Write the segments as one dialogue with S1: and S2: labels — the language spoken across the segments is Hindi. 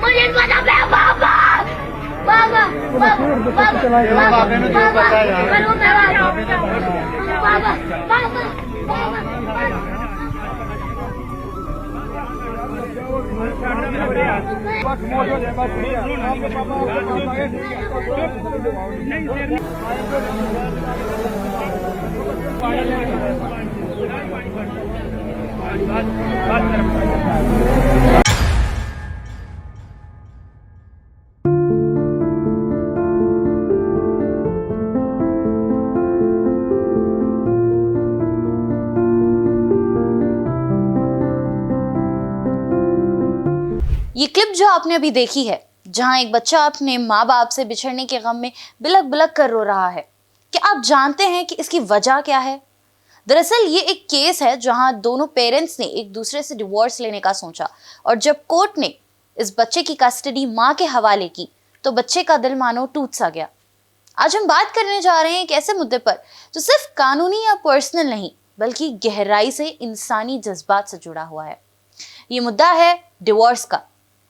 S1: मुझे पता है पापा पापा
S2: ये क्लिप जो आपने अभी देखी है, जहां एक बच्चा अपने माँ बाप से बिछड़ने के गम में बिलक बिलक कर रो रहा है, क्या आप जानते हैं कि इसकी वजह क्या है? दरअसल ये एक केस है जहां दोनों पेरेंट्स ने एक दूसरे से डिवोर्स लेने का सोचा और जब कोर्ट ने इस बच्चे की कस्टडी माँ के हवाले की तो बच्चे का दिल मानो टूट सा गया। आज हम बात करने जा रहे हैं एक ऐसे मुद्दे पर जो सिर्फ कानूनी या पर्सनल नहीं बल्कि गहराई से इंसानी जज्बात से जुड़ा हुआ है। ये मुद्दा है डिवोर्स का,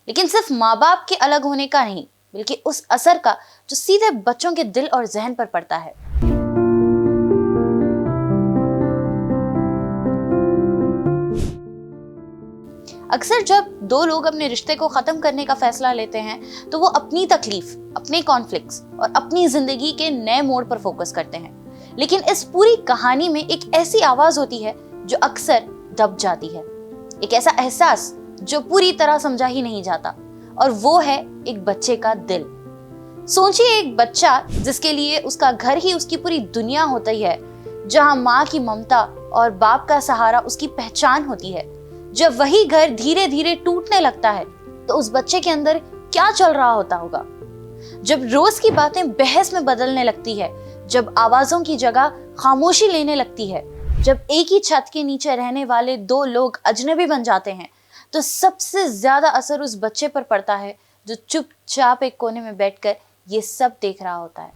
S2: लेकिन सिर्फ माँ बाप के अलग होने का नहीं बल्कि उस असर का जो सीधे बच्चों के दिल और जहन पर पड़ता है। अक्सर जब दो लोग अपने रिश्ते को खत्म करने का फैसला लेते हैं तो वो अपनी तकलीफ, अपने कॉन्फ्लिक्ट्स और अपनी जिंदगी के नए मोड़ पर फोकस करते हैं, लेकिन इस पूरी कहानी में एक ऐसी आवाज होती है जो अक्सर दब जाती है, एक ऐसा एहसास जो पूरी तरह समझा ही नहीं जाता, और वो है एक बच्चे का दिल। सोचिए एक बच्चा जिसके लिए उसका घर ही उसकी पूरी दुनिया होती है, जहां माँ की ममता और बाप का सहारा उसकी पहचान होती है। जब वही घर धीरे धीरे टूटने लगता है तो उस बच्चे के अंदर क्या चल रहा होता होगा? जब रोज की बातें बहस में बदलने लगती है, जब आवाजों की जगह खामोशी लेने लगती है, जब एक ही छत के नीचे रहने वाले दो लोग अजनबी बन जाते हैं, तो सबसे ज्यादा असर उस बच्चे पर पड़ता है जो चुपचाप एक कोने में बैठकर ये सब देख रहा होता है।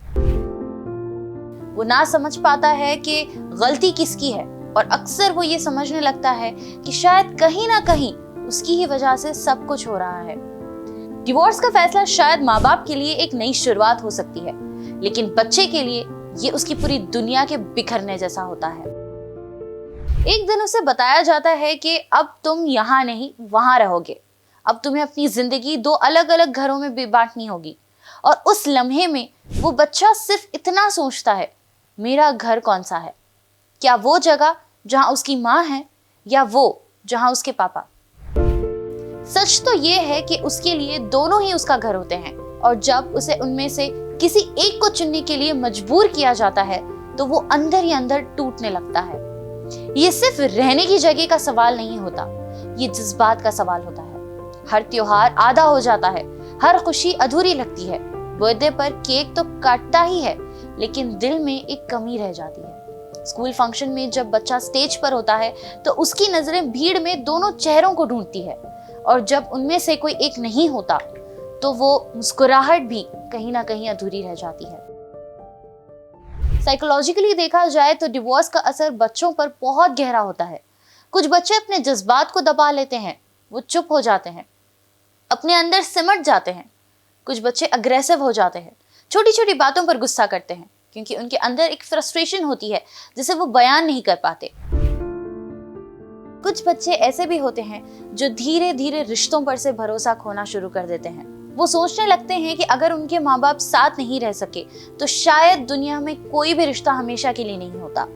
S2: वो ना समझ पाता है कि गलती किसकी है और अक्सर वो ये समझने लगता है कि शायद कहीं ना कहीं उसकी ही वजह से सब कुछ हो रहा है। डिवोर्स का फैसला शायद माँ बाप के लिए एक नई शुरुआत हो सकती है, लेकिन बच्चे के लिए ये उसकी पूरी दुनिया के बिखरने जैसा होता है। एक दिन उसे बताया जाता है कि अब तुम यहाँ नहीं वहां रहोगे, अब तुम्हें अपनी जिंदगी दो अलग अलग घरों में बांटनी होगी। और उस लम्हे में वो बच्चा सिर्फ इतना सोचता है, मेरा घर कौन सा है? क्या वो जगह जहां उसकी माँ है या वो जहां उसके पापा? सच तो ये है कि उसके लिए दोनों ही उसका घर होते हैं, और जब उसे उनमें से किसी एक को चुनने के लिए मजबूर किया जाता है तो वो अंदर ही अंदर टूटने लगता है। ये सिर्फ रहने की जगह का सवाल नहीं होता, ये जज्बात का सवाल होता है। हर त्योहार आधा हो जाता है, हर खुशी अधूरी लगती है, बर्थडे पर केक तो काटता ही है लेकिन दिल में एक कमी रह जाती है। स्कूल फंक्शन में जब बच्चा स्टेज पर होता है तो उसकी नजरें भीड़ में दोनों चेहरों को ढूंढती है, और जब उनमें से कोई एक नहीं होता तो वो मुस्कुराहट भी कहीं ना कहीं अधूरी रह जाती है। साइकोलॉजिकली देखा जाए तो डिवोर्स का असर बच्चों पर बहुत गहरा होता है। कुछ बच्चे अपने जज्बात को दबा लेते हैं, वो चुप हो जाते हैं, अपने अंदर सिमट जाते हैं। कुछ बच्चे अग्रेसिव हो जाते हैं, छोटी छोटी बातों पर गुस्सा करते हैं क्योंकि उनके अंदर एक फ्रस्ट्रेशन होती है जिसे वो बयान नहीं कर पाते। कुछ बच्चे ऐसे भी होते हैं जो धीरे धीरे रिश्तों पर से भरोसा खोना शुरू कर देते हैं। वो सोचने लगते हैं कि अगर उनके माँ बाप साथ नहीं रह सके तो शायद दुनिया में कोई भी रिश्ता हमेशा के लिए नहीं होता।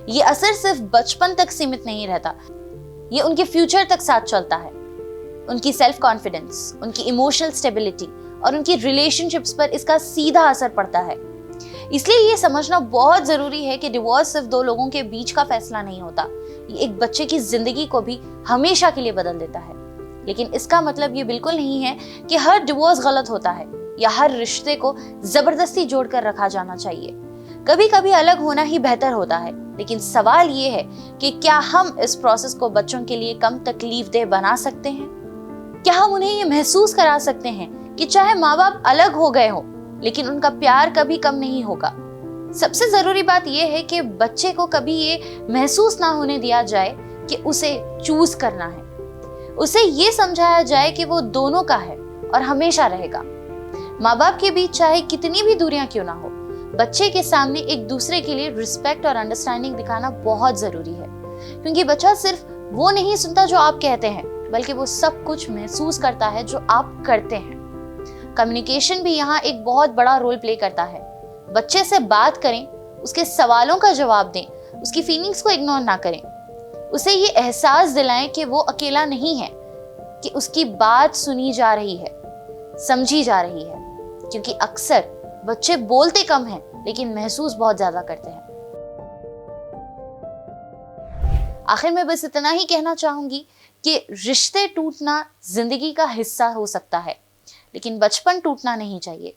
S2: ये असर सिर्फ बचपन तक सीमित नहीं रहता, ये उनके फ्यूचर तक साथ चलता है। उनकी सेल्फ कॉन्फिडेंस, उनकी इमोशनल स्टेबिलिटी और उनकी रिलेशनशिप्स पर इसका सीधा असर पड़ता है। इसलिए ये समझना बहुत जरूरी है कि डिवोर्स सिर्फ दो लोगों के बीच का फैसला नहीं होता, ये एक बच्चे की जिंदगी को भी हमेशा के लिए बदल देता है। लेकिन इसका मतलब ये बिल्कुल नहीं है कि हर डिवोर्स गलत होता है या हर रिश्ते को जबरदस्ती जोड़कर रखा जाना चाहिए। कभी कभी अलग होना ही बेहतर होता है, लेकिन सवाल ये है कि क्या हम इस प्रोसेस को बच्चों के लिए कम तकलीफदेह बना सकते हैं? क्या हम उन्हें ये महसूस करा सकते हैं कि चाहे माँ बाप अलग हो गए हो लेकिन उनका प्यार कभी कम नहीं होगा? सबसे जरूरी बात यह है कि बच्चे को कभी ये महसूस ना होने दिया जाए कि उसे चूज करना है। उसे ये समझाया जाए कि वो दोनों का है और हमेशा रहेगा। माँ बाप के बीच चाहे कितनी भी दूरियां क्यों ना हो, बच्चे के सामने एक दूसरे के लिए रिस्पेक्ट और अंडरस्टैंडिंग दिखाना बहुत जरूरी है, क्योंकि बच्चा सिर्फ वो नहीं सुनता जो आप कहते हैं, बल्कि वो सब कुछ महसूस करता है जो आप करते हैं। कम्युनिकेशन भी यहाँ एक बहुत बड़ा रोल प्ले करता है। बच्चे से बात करें, उसके सवालों का जवाब दें, उसकी फीलिंग्स को इग्नोर ना करें। उसे ये एहसास दिलाएं कि वो अकेला नहीं है, कि उसकी बात सुनी जा रही है, समझी जा रही है, क्योंकि अक्सर बच्चे बोलते कम हैं लेकिन महसूस बहुत ज्यादा करते हैं। आखिर में बस इतना ही कहना चाहूंगी कि रिश्ते टूटना जिंदगी का हिस्सा हो सकता है, लेकिन बचपन टूटना नहीं चाहिए।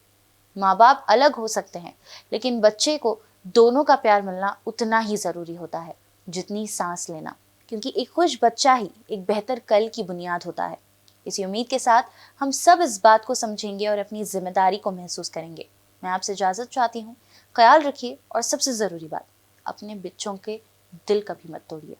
S2: माँ बाप अलग हो सकते हैं, लेकिन बच्चे को दोनों का प्यार मिलना उतना ही जरूरी होता है जितनी सांस लेना, क्योंकि एक खुश बच्चा ही एक बेहतर कल की बुनियाद होता है। इसी उम्मीद के साथ हम सब इस बात को समझेंगे और अपनी जिम्मेदारी को महसूस करेंगे। मैं आपसे इजाजत चाहती हूँ। ख्याल रखिए और सबसे जरूरी बात, अपने बच्चों के दिल कभी मत तोड़िए।